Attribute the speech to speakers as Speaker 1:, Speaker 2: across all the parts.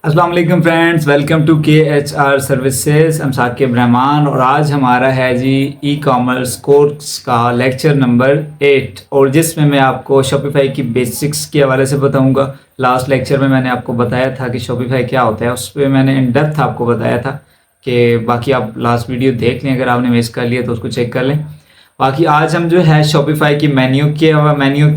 Speaker 1: अस्सलाम वालेकुम friends, welcome to KHR services. हम साकिब रहमान और आज हमारा है जी ई कॉमर्स कोर्स का लेक्चर नंबर 8 और जिसमें मैं आपको शॉपिफाई की बेसिक्स के हवाले से बताऊंगा। लास्ट लेक्चर में मैंने आपको बताया था कि शॉपिफाई क्या होता है, उस पर मैंने इन डेप्थ आपको बताया था कि बाकी आप लास्ट वीडियो देख लें, अगर आपने मिस कर लिया तो उसको चेक कर लें। बाकी आज हम जो है शॉपिफाई की मेन्यू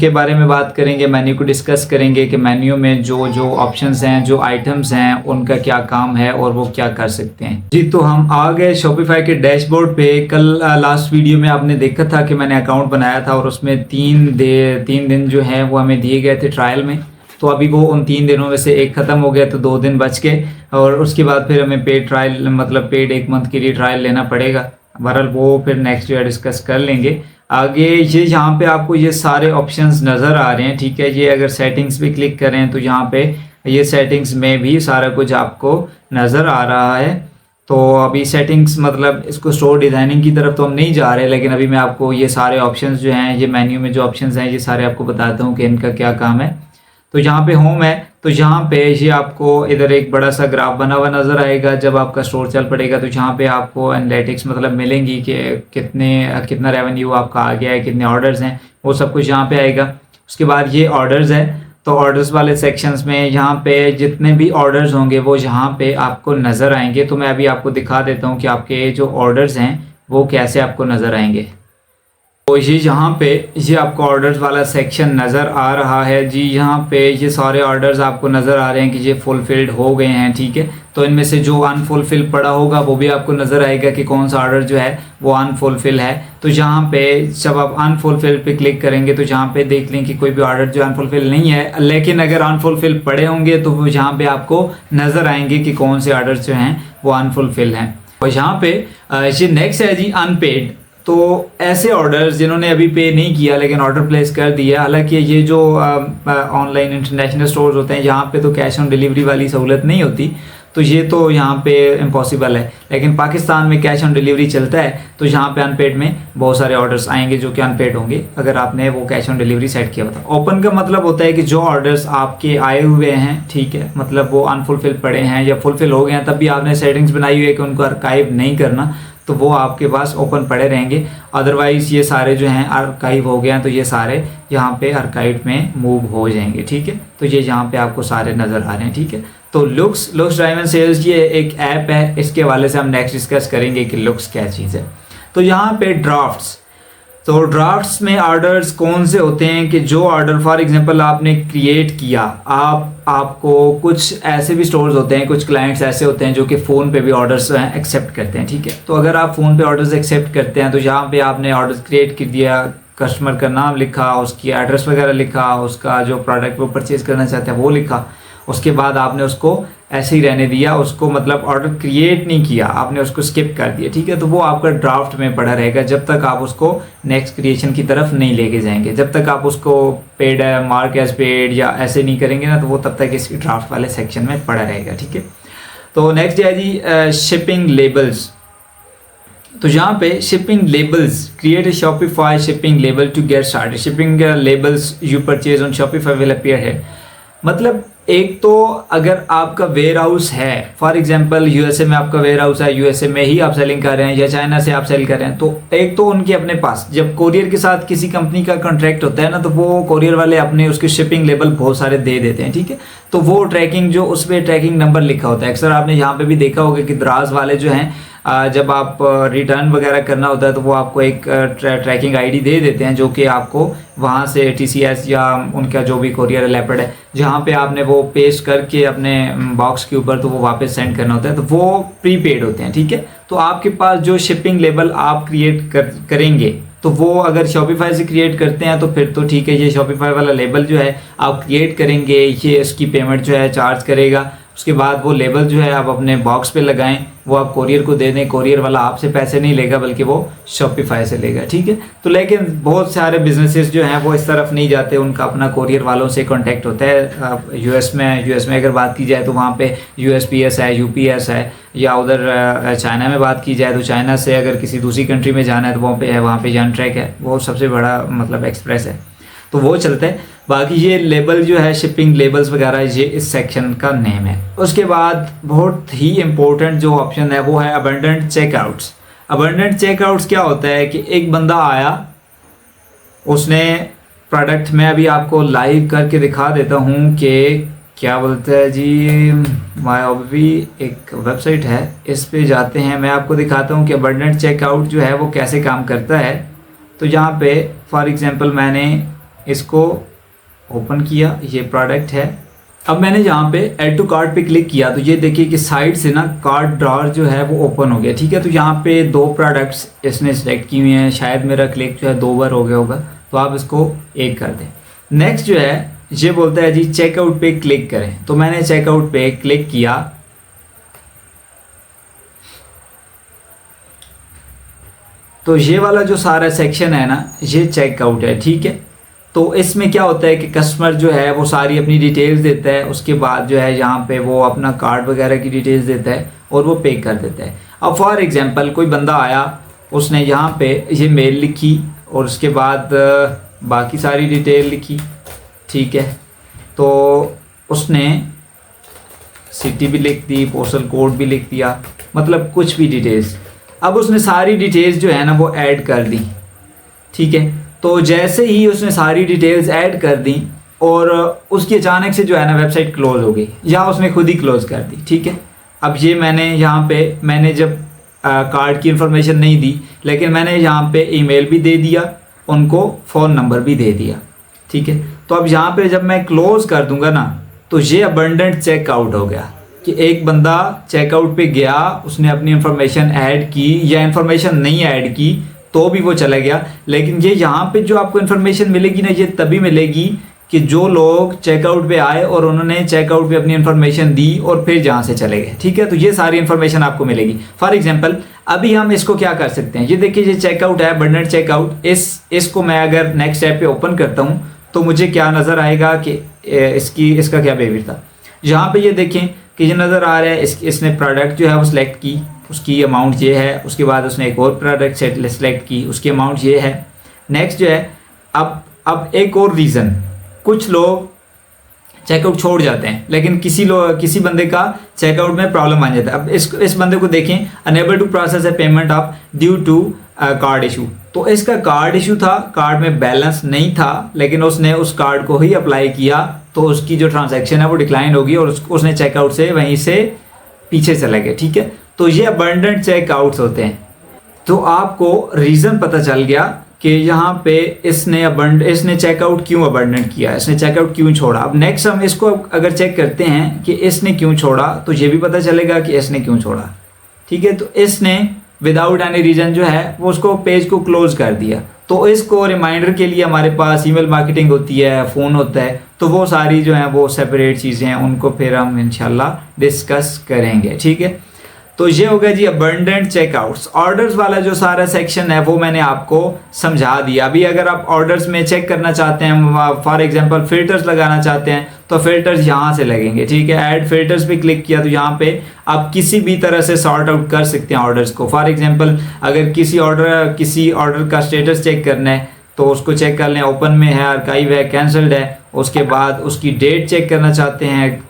Speaker 1: के बारे में बात करेंगे, मेन्यू को डिस्कस करेंगे कि मेन्यू में जो जो ऑप्शंस हैं, जो आइटम्स हैं, उनका क्या काम है और वो क्या कर सकते हैं जी। तो हम आ गए शॉपिफाई के डैशबोर्ड पे। कल लास्ट वीडियो में आपने देखा था कि मैंने अकाउंट बनाया था और उसमें तीन दिन जो है वो हमें दिए गए थे ट्रायल में। तो अभी वो उन 3 दिनों में से एक ख़त्म हो गया तो 2 दिन बच गए और उसके बाद फिर हमें पेड ट्रायल मतलब पेड 1 मंथ के लिए ट्रायल लेना पड़ेगा। बहरहाल वो फिर नेक्स्ट ईयर डिस्कस कर लेंगे आगे। ये यहाँ पे आपको ये सारे ऑप्शंस नज़र आ रहे हैं, ठीक है। ये अगर सेटिंग्स पे क्लिक करें तो यहाँ पे ये सेटिंग्स में भी सारा कुछ आपको नज़र आ रहा है। तो अभी सेटिंग्स मतलब इसको स्टोर डिज़ाइनिंग की तरफ तो हम नहीं जा रहे, लेकिन अभी मैं आपको ये सारे ऑप्शंस जो हैं, ये मेन्यू में जो ऑप्शंस हैं, ये सारे आपको बताता हूँ कि इनका क्या काम है। तो यहाँ पे होम है, तो यहाँ पे ये आपको इधर एक बड़ा सा ग्राफ बना हुआ नज़र आएगा। जब आपका स्टोर चल पड़ेगा तो यहाँ पे आपको एनालिटिक्स मतलब मिलेंगी कि कितना रेवेन्यू आपका आ गया है, कितने ऑर्डर्स हैं, वो सब कुछ यहाँ पे आएगा। उसके बाद ये ऑर्डर्स है, तो ऑर्डर्स वाले सेक्शंस में यहाँ पे जितने भी ऑर्डर्स होंगे वो यहाँ पे आपको नज़र आएंगे। तो मैं अभी आपको दिखा देता हूँ कि आपके जो ऑर्डर्स हैं वो कैसे आपको नज़र आएंगे। तो ये यहाँ पे ये आपको ऑर्डर्स वाला सेक्शन नज़र आ रहा है जी। यहाँ पे ये सारे ऑर्डर्स आपको नज़र आ रहे हैं कि ये फुलफिल्ड हो गए हैं, ठीक है। तो इनमें से जो अनफुलफिल पड़ा होगा वो भी आपको नज़र आएगा कि कौन सा ऑर्डर जो है वो अनफुलफिल है। तो यहाँ पे जब आप अनफुलफिल पे क्लिक करेंगे तो यहाँ पे देख लें कि कोई भी ऑर्डर जो अनफुलफिल नहीं है, लेकिन अगर अनफुलफिल पड़े होंगे तो वो यहाँ पे आपको नज़र आएंगे कि कौन से ऑर्डर जो हैं वो अनफुलफिल हैं। और यहाँ पे ये नेक्स्ट है जी अनपेड। तो ऐसे ऑर्डर्स जिन्होंने अभी पे नहीं किया लेकिन ऑर्डर प्लेस कर दिया, हालांकि ये जो ऑनलाइन इंटरनेशनल स्टोर्स होते हैं यहाँ पे तो कैश ऑन डिलीवरी वाली सहूलत नहीं होती, तो ये तो यहाँ पे इम्पॉसिबल है। लेकिन पाकिस्तान में कैश ऑन डिलीवरी चलता है, तो यहाँ पे अनपेड में बहुत सारे ऑर्डर्स आएंगे जो कि अनपेड होंगे अगर आपने वो कैश ऑन डिलीवरी सेट किया होता। ओपन का मतलब होता है कि जो ऑर्डर्स आपके आए हुए हैं, ठीक है, मतलब वो अनफुलफिल पड़े हैं या फुलफिल हो गए हैं, तब भी आपने सेटिंग्स बनाई हुई है कि उनको आर्काइव नहीं करना, तो वो आपके पास ओपन पड़े रहेंगे। अदरवाइज़ ये सारे जो हैं आर्काइव हो गए हैं तो ये सारे यहाँ पे आर्काइव में मूव हो जाएंगे, ठीक है। तो ये यहाँ पे आपको सारे नज़र आ रहे हैं, ठीक है। तो लुक्स ड्राइवन सेल्स ये एक ऐप है, इसके हवाले से हम नेक्स्ट डिस्कस करेंगे कि लुक्स क्या चीज़ है। तो यहाँ पे ड्राफ्ट्स, तो ड्राफ्ट्स में ऑर्डर्स कौन से होते हैं कि जो ऑर्डर फॉर एग्जांपल आपने क्रिएट किया, आपको कुछ ऐसे भी स्टोर्स होते हैं, कुछ क्लाइंट्स ऐसे होते हैं जो कि फ़ोन पे भी ऑर्डर्स एक्सेप्ट करते हैं, ठीक है। तो अगर आप फ़ोन पे ऑर्डर्स एक्सेप्ट करते हैं तो यहाँ पे आपने ऑर्डर्स क्रिएट कर दिया, कस्टमर का नाम लिखा, उसकी एड्रेस वगैरह लिखा, उसका जो प्रोडक्ट वो परचेज़ करना चाहते हैं वो लिखा, उसके बाद आपने उसको ऐसे ही रहने दिया, उसको मतलब ऑर्डर क्रिएट नहीं किया, आपने उसको स्किप कर दिया, ठीक है। तो वो आपका ड्राफ्ट में पड़ा रहेगा जब तक आप उसको नेक्स्ट क्रिएशन की तरफ नहीं लेके जाएंगे। जब तक आप उसको पेड है, मार्क एज पेड या ऐसे नहीं करेंगे ना, तो वो तब तक इस ड्राफ्ट वाले सेक्शन में पड़ा रहेगा, ठीक है। तो नेक्स्ट है जी शिपिंग लेबल्स। तो यहाँ पे shipping labels, create a Shopify shipping label to get started. Shipping labels you purchase on Shopify will appear है। मतलब एक तो अगर आपका वेयर हाउस है, फॉर एग्जांपल यूएसए में आपका वेयर हाउस है, यूएसए में ही आप सेलिंग कर रहे हैं या चाइना से आप सेल कर रहे हैं, तो एक तो उनके अपने पास जब कोरियर के साथ किसी कंपनी का कॉन्ट्रैक्ट होता है ना, तो वो कोरियर वाले अपने उसके शिपिंग लेबल बहुत सारे दे देते हैं, ठीक है। तो वो ट्रैकिंग जो उस पर ट्रैकिंग नंबर लिखा होता है, अक्सर आपने यहाँ पे भी देखा होगा कि दराज वाले जो हैं जब आप रिटर्न वगैरह करना होता है तो वो आपको एक ट्रैकिंग आईडी दे देते हैं जो कि आपको वहाँ से टीसीएस या उनका जो भी कोरियर लेपर्ड है जहाँ पे आपने वो पेस्ट करके अपने बॉक्स के ऊपर तो वो वापस सेंड करना होता है, तो वो प्रीपेड होते हैं, ठीक है। तो आपके पास जो शिपिंग लेबल आप क्रिएट करेंगे तो वो अगर शॉपिफाई से क्रिएट करते हैं तो फिर तो ठीक है, ये शॉपिफाई वाला लेबल जो है आप क्रिएट करेंगे, ये इसकी पेमेंट जो है चार्ज करेगा। उसके बाद वो लेबल जो है आप अपने बॉक्स पे लगाएं, वो आप कोरियर को दे दें, कोरियर वाला आपसे पैसे नहीं लेगा बल्कि वो शॉपिफाई से लेगा, ठीक है। तो लेकिन बहुत सारे बिजनेसेस जो हैं वो इस तरफ नहीं जाते, उनका अपना कोरियर वालों से कांटेक्ट होता है। यूएस में अगर बात की जाए तो वहाँ पे यूएसपीएस है, यूपीएस है, या उधर चाइना में बात की जाए तो चाइना से अगर किसी दूसरी कंट्री में जाना है तो वहाँ पे जन ट्रैक है, वो सबसे बड़ा मतलब एक्सप्रेस है। तो वो चलता है। बाकी ये लेबल जो है शिपिंग लेबल्स वगैरह ये इस सेक्शन का नेम है। उसके बाद बहुत ही इम्पोर्टेंट जो ऑप्शन है वो है अबंडेंट चेकआउट्स। अबंडेंट चेकआउट्स क्या होता है कि एक बंदा आया, उसने प्रोडक्ट में अभी आपको लाइव करके दिखा देता हूँ कि क्या बोलते हैं जी, माय हॉबी एक वेबसाइट है, इस पे जाते हैं, मैं आपको दिखाता हूँ कि अबंडेंट चेकआउट जो है वो कैसे काम करता है। तो यहाँ पे फॉर एग्जांपल मैंने इसको ओपन किया, ये प्रोडक्ट है। अब मैंने यहाँ पे ऐड टू कार्ट पे क्लिक किया तो ये देखिए कि साइड से ना कार्ट ड्रॉअर जो है वो ओपन हो गया, ठीक है। तो यहाँ पे 2 प्रोडक्ट्स इसने सेलेक्ट किए हुए हैं, शायद मेरा क्लिक जो है 2 बार हो गया होगा, तो आप इसको एक कर दें। नेक्स्ट जो है ये बोलता है जी चेकआउट पे क्लिक करें, तो मैंने चेकआउट पे क्लिक किया। तो ये वाला जो सारा सेक्शन है ना ये चेकआउट है, ठीक है। तो इसमें क्या होता है कि कस्टमर जो है वो सारी अपनी डिटेल्स देता है, उसके बाद जो है यहाँ पे वो अपना कार्ड वगैरह की डिटेल्स देता है और वो पे कर देता है। अब फॉर एग्जांपल कोई बंदा आया, उसने यहाँ पे ये मेल लिखी और उसके बाद बाकी सारी डिटेल लिखी, ठीक है। तो उसने सिटी भी लिख दी, पोस्टल कोड भी लिख दिया, मतलब कुछ भी डिटेल्स। अब उसने सारी डिटेल्स जो है ना वो ऐड कर दी, ठीक है। तो जैसे ही उसने सारी डिटेल्स ऐड कर दी और उसकी अचानक से जो है ना वेबसाइट क्लोज़ हो गई या उसने खुद ही क्लोज़ कर दी, ठीक है। अब ये मैंने यहाँ पे मैंने जब कार्ड की इंफॉर्मेशन नहीं दी, लेकिन मैंने यहाँ पे ईमेल भी दे दिया, उनको फ़ोन नंबर भी दे दिया, ठीक है। तो अब यहाँ पे जब मैं क्लोज़ कर दूंगा ना तो ये अबंडेंट चेकआउट हो गया कि एक बंदा चेकआउट पे गया, उसने अपनी इंफॉर्मेशन ऐड की या इंफॉर्मेशन नहीं ऐड की तो भी वो चला गया। लेकिन ये यहाँ पे जो आपको इन्फॉर्मेशन मिलेगी ना ये तभी मिलेगी कि जो लोग चेकआउट पे आए और उन्होंने चेकआउट पे अपनी इन्फॉर्मेशन दी और फिर जहाँ से चले गए, ठीक है। तो ये सारी इन्फॉर्मेशन आपको मिलेगी। फॉर एग्जांपल अभी हम इसको क्या कर सकते हैं, ये देखिए ये चेकआउट है, अबंडेंट चेकआउट। इसको मैं अगर नेक्स्ट ऐप पे ओपन करता हूँ तो मुझे क्या नज़र आएगा कि इसका क्या बिहेवियर था। यहाँ पे ये देखें कि ये नज़र आ रहा है इसने प्रोडक्ट जो है वो सिलेक्ट की, उसकी अमाउंट ये है। उसके बाद उसने एक और प्रोडक्ट सेलेक्ट की, उसकी अमाउंट ये है। नेक्स्ट जो है अब एक और रीज़न, कुछ लोग चेकआउट छोड़ जाते हैं लेकिन किसी बंदे का चेकआउट में प्रॉब्लम आ जाता है। अब इस बंदे को देखें, unable to process a payment of due to card issue. तो इसका कार्ड इशू था, कार्ड में बैलेंस नहीं था, लेकिन उसने उस कार्ड को ही अप्लाई किया तो उसकी जो ट्रांजैक्शन है वो डिक्लाइन होगी और उसने चेकआउट से वहीं से पीछे चला गया, ठीक है। तो ये अबंडेंट चेकआउट्स होते हैं। तो आपको रीज़न पता चल गया कि यहाँ पे इसने चेकआउट क्यों अबंडेंट किया, इसने चेकआउट क्यों छोड़ा। अब नेक्स्ट हम इसको अगर चेक करते हैं कि इसने क्यों छोड़ा तो ये भी पता चलेगा कि इसने क्यों छोड़ा, ठीक है। तो इसने विदाउट एनी रीज़न जो है वो उसको पेज को क्लोज कर दिया। तो इसको रिमाइंडर के लिए हमारे पास ईमेल मार्केटिंग होती है, फ़ोन होता है, तो वो सारी जो हैं वो सेपरेट चीज़ें हैं, उनको फिर हम इंशाल्लाह डिस्कस करेंगे, ठीक है। तो ये हो गया जी अबंडेंट चेकआउट्स। ऑर्डर्स वाला जो सारा सेक्शन है वो मैंने आपको समझा दिया। अभी अगर आप ऑर्डर्स में चेक करना चाहते हैं, फॉर एग्जांपल फ़िल्टर्स लगाना चाहते हैं तो फ़िल्टर्स यहाँ से लगेंगे, ठीक है। ऐड फ़िल्टर्स पे क्लिक किया तो यहाँ पे आप किसी भी तरह से सॉर्ट आउट कर सकते हैं ऑर्डर्स को। फॉर एग्जांपल अगर किसी ऑर्डर का स्टेटस चेक करना है तो उसको चेक कर लें, ओपन में है, आर्काइव है, कैंसल्ड है। उसके बाद उसकी डेट चेक करना चाहते हैं,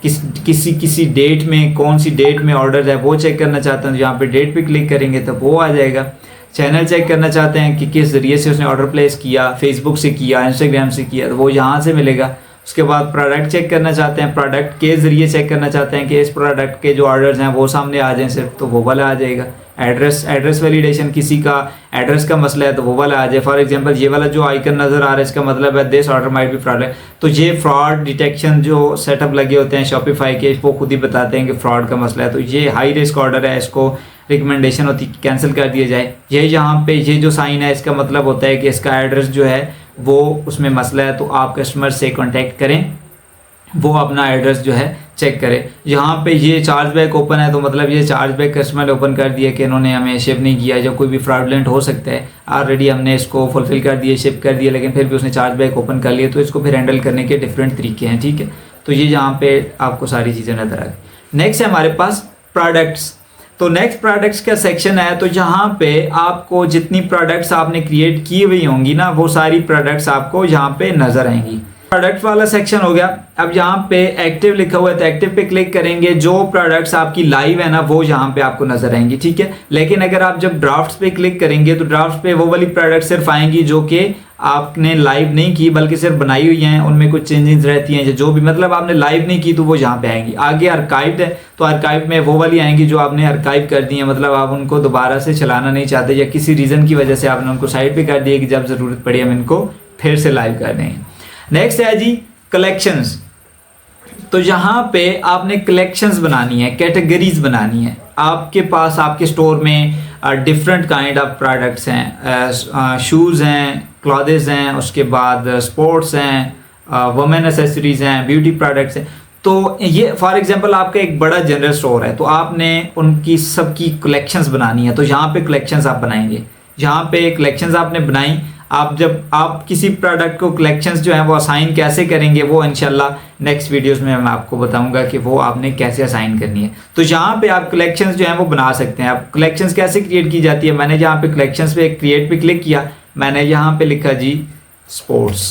Speaker 1: किसी डेट में कौन सी डेट में ऑर्डर है वो चेक करना चाहते हैं तो यहाँ पे डेट पे क्लिक करेंगे तो वो आ जाएगा। चैनल चेक करना चाहते हैं कि किस ज़रिए से उसने ऑर्डर प्लेस किया, फेसबुक से किया, इंस्टाग्राम से किया, तो वो यहाँ से मिलेगा। उसके बाद प्रोडक्ट चेक करना चाहते हैं, प्रोडक्ट के ज़रिए चेक करना चाहते हैं कि इस प्रोडक्ट के जो ऑर्डर्स हैं वो सामने आ जाएं सिर्फ, तो वो वाला आ जाएगा। एड्रेस वैलिडेशन, किसी का एड्रेस का मसला है तो वो वाला आ जाए। फॉर एग्जांपल ये वाला जो आइकन नज़र आ रहा है इसका मतलब है this order might be fraud है। तो ये फ्रॉड डिटेक्शन जो सेटअप लगे होते हैं शॉपिफाई के, वो खुद ही बताते हैं कि फ्रॉड का मसला है। तो ये हाई रिस्क ऑर्डर है, इसको रिकमेंडेशन होती है कैंसिल कर दिया जाए। ये यहाँ पे ये जो साइन है इसका मतलब होता है कि इसका एड्रेस जो है वो उसमें मसला है, तो आप कस्टमर से कॉन्टेक्ट करें, वो अपना एड्रेस जो है चेक करें। यहाँ पे ये चार्जबैक ओपन है तो मतलब ये चार्जबैक कस्टमर ने ओपन कर दिया कि इन्होंने हमें शिप नहीं किया, जो कोई भी फ्रॉडलेंट हो सकता है। ऑलरेडी हमने इसको फुलफिल कर दिया, शिप कर दिया, लेकिन फिर भी उसने चार्जबैक ओपन कर लिया, तो इसको फिर हैंडल करने के डिफरेंट तरीके हैं, ठीक है। तो ये यहाँ पे आपको सारी चीज़ें नजर आ गई। नेक्स्ट है हमारे पास प्रोडक्ट्स। तो नेक्स्ट प्रोडक्ट्स का सेक्शन है, तो जहाँ पे आपको जितनी प्रोडक्ट्स आपने क्रिएट की हुई होंगी ना, वो सारी प्रोडक्ट्स आपको यहाँ पे नजर आएंगी। प्रोडक्ट वाला सेक्शन हो गया। अब यहाँ पे एक्टिव लिखा हुआ है तो एक्टिव पे क्लिक करेंगे, जो प्रोडक्ट्स आपकी लाइव है ना वो यहाँ पे आपको नजर आएंगी, ठीक है। लेकिन अगर आप जब ड्राफ्ट्स पे क्लिक करेंगे तो ड्राफ्ट पे वो वाली प्रोडक्ट सिर्फ आएंगी जो कि आपने लाइव नहीं की बल्कि सिर्फ बनाई हुई हैं, उनमें कुछ चेंजेस रहती हैं जो भी मतलब आपने लाइव नहीं की तो वो यहाँ पे आएंगी। आगे आर्काइव्ड है तो आर्काइव में वो वाली आएंगी जो आपने आर्काइव कर दी है, मतलब आप उनको दोबारा से चलाना नहीं चाहते या किसी रीज़न की वजह से आपने उनको साइड पे कर दिया कि जब ज़रूरत पड़ी हम इनको फिर से लाइव कर देंगे। नेक्स्ट है जी कलेक्शंस। तो यहाँ पे आपने कलेक्शंस बनानी है, कैटेगरीज बनानी है। आपके पास आपके स्टोर में डिफरेंट काइंड ऑफ प्रोडक्ट्स हैं, शूज़ हैं, क्लॉथेस हैं, उसके बाद स्पोर्ट्स हैं, वुमेन एसेसरीज हैं, ब्यूटी प्रोडक्ट्स हैं। तो ये फॉर एग्जांपल आपका एक बड़ा जनरल स्टोर है तो आपने उनकी सबकी कलेक्शंस बनानी है, तो यहाँ पे कलेक्शंस आप बनाएंगे। यहाँ पे कलेक्शंस आपने बनाई, आप जब आप किसी प्रोडक्ट को कलेक्शंस जो है वो असाइन कैसे करेंगे वो इंशाल्लाह नेक्स्ट वीडियोस में मैं आपको बताऊंगा कि वो आपने कैसे असाइन करनी है। तो यहाँ पे आप कलेक्शंस जो है वो बना सकते हैं। आप कलेक्शंस कैसे क्रिएट की जाती है, मैंने यहाँ पे कलेक्शंस पे क्रिएट पे क्लिक किया, मैंने यहाँ पे लिखा जी स्पोर्ट्स,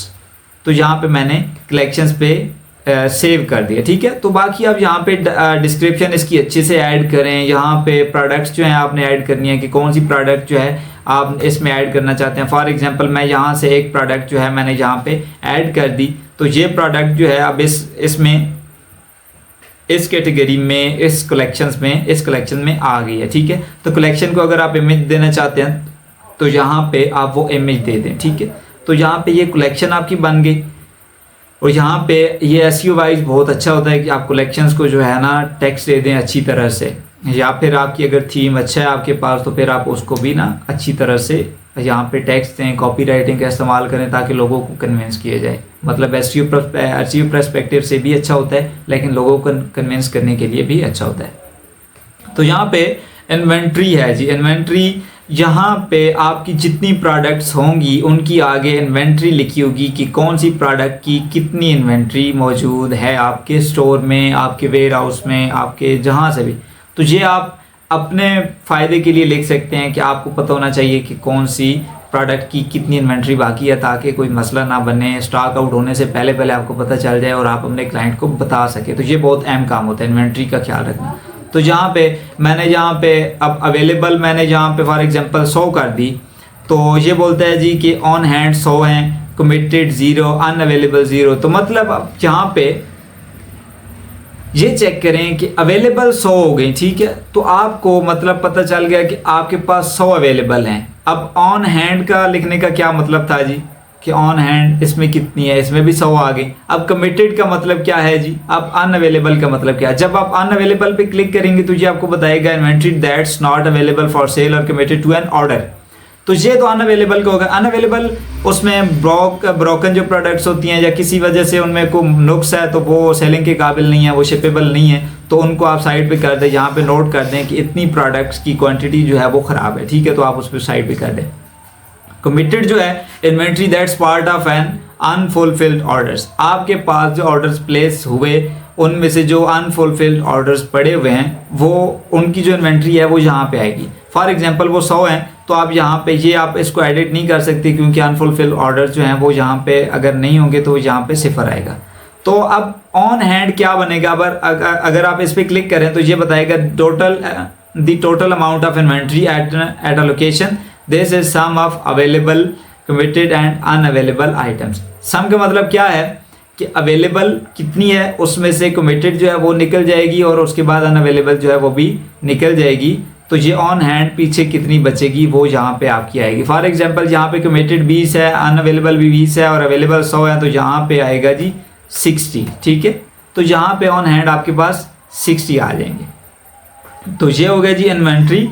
Speaker 1: तो यहाँ पे मैंने कलेक्शंस पे सेव कर दिया, ठीक है। तो बाकी आप यहाँ पे डिस्क्रिप्शन इसकी अच्छे से ऐड करें। यहाँ पे प्रोडक्ट्स जो हैं आपने ऐड करनी है कि कौन सी प्रोडक्ट जो है आप इसमें ऐड करना चाहते हैं। फॉर एग्जांपल मैं यहाँ से एक प्रोडक्ट जो है मैंने यहाँ पे ऐड कर दी, तो ये प्रोडक्ट जो है अब इसमें इस कैटेगरी में इस कलेक्शन में आ गई है, ठीक है। तो कलेक्शन को अगर आप इमेज देना चाहते हैं तो यहाँ पे आप वो इमेज दे दें, ठीक है। तो यहाँ पे ये कलेक्शन आपकी बन गई और यहाँ पे ये SEO वाइज बहुत अच्छा होता है कि आप कलेक्शंस को जो है ना टेक्स्ट दे दें अच्छी तरह से, या फिर आपकी अगर थीम अच्छा है आपके पास तो फिर आप उसको भी ना अच्छी तरह से यहाँ पे टेक्स्ट दें, कॉपी राइटिंग का इस्तेमाल करें ताकि लोगों को कन्विंस किया जाए। मतलब SEO पर्सपेक्टिव से भी अच्छा होता है लेकिन लोगों को कन्विंस करने के लिए भी अच्छा होता है। तो यहाँ पे इन्वेंट्री है जी, इन्वेंट्री यहाँ पे आपकी जितनी प्रोडक्ट्स होंगी उनकी आगे इन्वेंट्री लिखी होगी कि कौन सी प्रोडक्ट की कितनी इन्वेंट्री मौजूद है आपके स्टोर में, आपके वेयर हाउस में, आपके जहाँ से भी। तो ये आप अपने फ़ायदे के लिए लिख सकते हैं कि आपको पता होना चाहिए कि कौन सी प्रोडक्ट की कितनी इन्वेंट्री बाकी है ताकि कोई मसला ना बने, स्टॉक आउट होने से पहले पहले आपको पता चल जाए और आप अपने क्लाइंट को बता सके। तो ये बहुत अहम काम होता है इन्वेंट्री का ख्याल रखना। तो जहाँ पे मैंने यहाँ पे अब अवेलेबल मैंने जहाँ पे फॉर एग्जांपल 100 कर दी, तो ये बोलता है जी कि ऑन हैंड 100 हैं, कमिटेड 0, अनअवेलेबल 0। तो मतलब अब यहाँ पे ये चेक करें कि अवेलेबल 100 हो गई, ठीक है। तो आपको मतलब पता चल गया कि आपके पास 100 अवेलेबल हैं। अब ऑन हैंड का लिखने का क्या मतलब था जी कि ऑन हैंड इसमें कितनी है, इसमें भी 100 आ गई। अब कमिटेड का मतलब क्या है जी, अब अनअवेलेबल का मतलब क्या है। जब आप अनअवेलेबल पे क्लिक करेंगे तो ये आपको बताएगा inventory that's not available for sale और कमिटेड टू एन ऑर्डर। तो ये तो अनअवेलेबल का होगा। अनअवेलेबल उसमें ब्रोकन जो प्रोडक्ट्स होती हैं या किसी वजह से उनमें कोई नुक्स है तो वो सेलिंग के काबिल नहीं है, वो शिपेबल नहीं है, तो उनको आप साइड पे कर दें। यहाँ पे नोट कर दें कि इतनी प्रोडक्ट्स की क्वांटिटी जो है वो ख़राब है, ठीक है, तो आप उस पर साइड पे कर दें। कमिटेड जो है inventory that's part of an unfulfilled orders. आपके पास जो ऑर्डर्स प्लेस हुए उनमें से जो अनफुलफिल्ड ऑर्डर्स पड़े हुए हैं वो उनकी जो इन्वेंट्री है वो यहाँ पे आएगी। फॉर एग्जांपल वो 100 हैं तो आप यहाँ पे ये आप इसको एडिट नहीं कर सकते क्योंकि अनफुलफिल्ड ऑर्डर्स जो हैं वो यहाँ पे अगर नहीं होंगे तो यहाँ पे 0 आएगा। तो अब ऑन हैंड क्या बनेगा, अगर आप इस पर क्लिक करें तो ये बताएगा total amount of inventory at a location, this is sum of available, committed and unavailable items. Sum का मतलब क्या है कि अवेलेबल कितनी है उसमें से कमिटेड जो है वो निकल जाएगी और उसके बाद अनअवेलेबल जो है वो भी निकल जाएगी। तो ये ऑन हैंड पीछे कितनी बचेगी वो यहाँ पे आपकी आएगी। फॉर एग्जांपल यहाँ पे कमिटेड 20 है, अनअवेलेबल भी 20 है और अवेलेबल 100 है, तो यहाँ पे आएगा जी 60, ठीक है। तो यहाँ पे ऑन हैंड आपके पास 60 आ जाएंगे। तो ये हो गया जी इन्वेंट्री।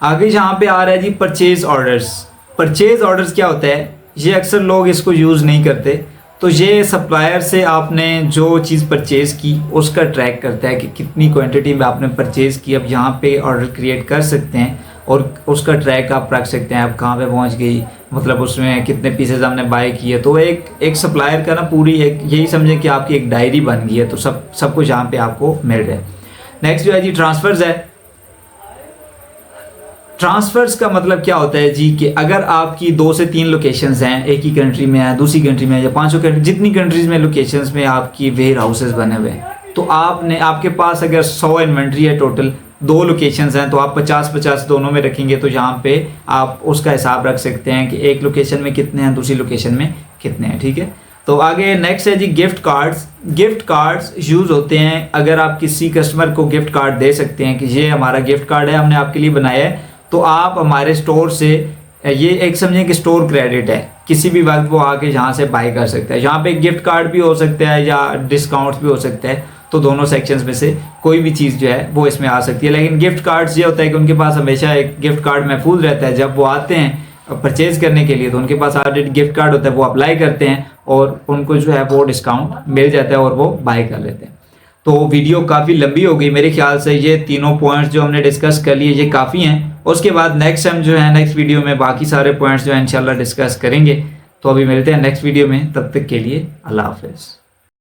Speaker 1: आगे जहाँ पे आ रहा है जी परचेज ऑर्डर्स। परचेज ऑर्डर्स क्या होता है, ये अक्सर लोग इसको यूज़ नहीं करते। तो ये सप्लायर से आपने जो चीज़ परचेज़ की उसका ट्रैक करता है कि कितनी क्वांटिटी में आपने परचेज़ की। अब यहाँ पे ऑर्डर क्रिएट कर सकते हैं और उसका ट्रैक आप रख सकते हैं, आप कहाँ पे पहुँच गई, मतलब उसमें कितने पीसेज हमने बाय किए। तो एक सप्लायर का ना पूरी एक यही समझें कि आपकी एक डायरी बन गई है, तो सब कुछ यहाँ पे आपको मिल रहा है। नेक्स्ट जो है जी ट्रांसफ़र्स है। ट्रांसफ़र्स का मतलब क्या होता है जी कि अगर आपकी 2 से 3 लोकेशंस हैं, एक ही कंट्री में है, दूसरी कंट्री में है, या 500 कंट्री, जितनी कंट्रीज़ में लोकेशंस में आपकी वेयर हाउसेस बने हुए हैं, तो आपके पास अगर 100 इन्वेंट्री है टोटल, 2 लोकेशंस हैं, तो आप 50-50 दोनों में रखेंगे, तो यहाँ पे आप उसका हिसाब रख सकते हैं कि एक लोकेशन में कितने हैं, दूसरी लोकेशन में कितने हैं। ठीक है, तो आगे नेक्स्ट है जी gift cards. Gift cards use होते हैं अगर आप किसी कस्टमर को गिफ्ट कार्ड दे सकते हैं कि ये हमारा गिफ्ट कार्ड है, हमने आपके लिए बनाया है, तो आप हमारे स्टोर से, ये एक समझें कि स्टोर क्रेडिट है, किसी भी वक्त वो आके यहाँ से बाई कर सकता है। यहाँ पे गिफ्ट कार्ड भी हो सकता है या डिस्काउंट्स भी हो सकता है, तो दोनों सेक्शंस में से कोई भी चीज़ जो है वो इसमें आ सकती है। लेकिन गिफ्ट कार्ड्स ये होता है कि उनके पास हमेशा एक गिफ्ट कार्ड महफूज रहता है, जब वो आते हैं परचेज़ करने के लिए तो उनके पास ऑलरेडी गिफ्ट कार्ड होता है, वो अप्लाई करते हैं और उनको जो है वो डिस्काउंट मिल जाता है और वो बाई कर लेते हैं। तो वीडियो काफ़ी लंबी हो गई मेरे ख्याल से, ये तीनों पॉइंट्स जो हमने डिस्कस कर लिए ये काफ़ी हैं। उसके बाद नेक्स्ट टाइम जो है नेक्स्ट वीडियो में बाकी सारे पॉइंट्स जो है इंशाल्लाह डिस्कस करेंगे। तो अभी मिलते हैं नेक्स्ट वीडियो में, तब तक के लिए अल्लाह हाफिज़।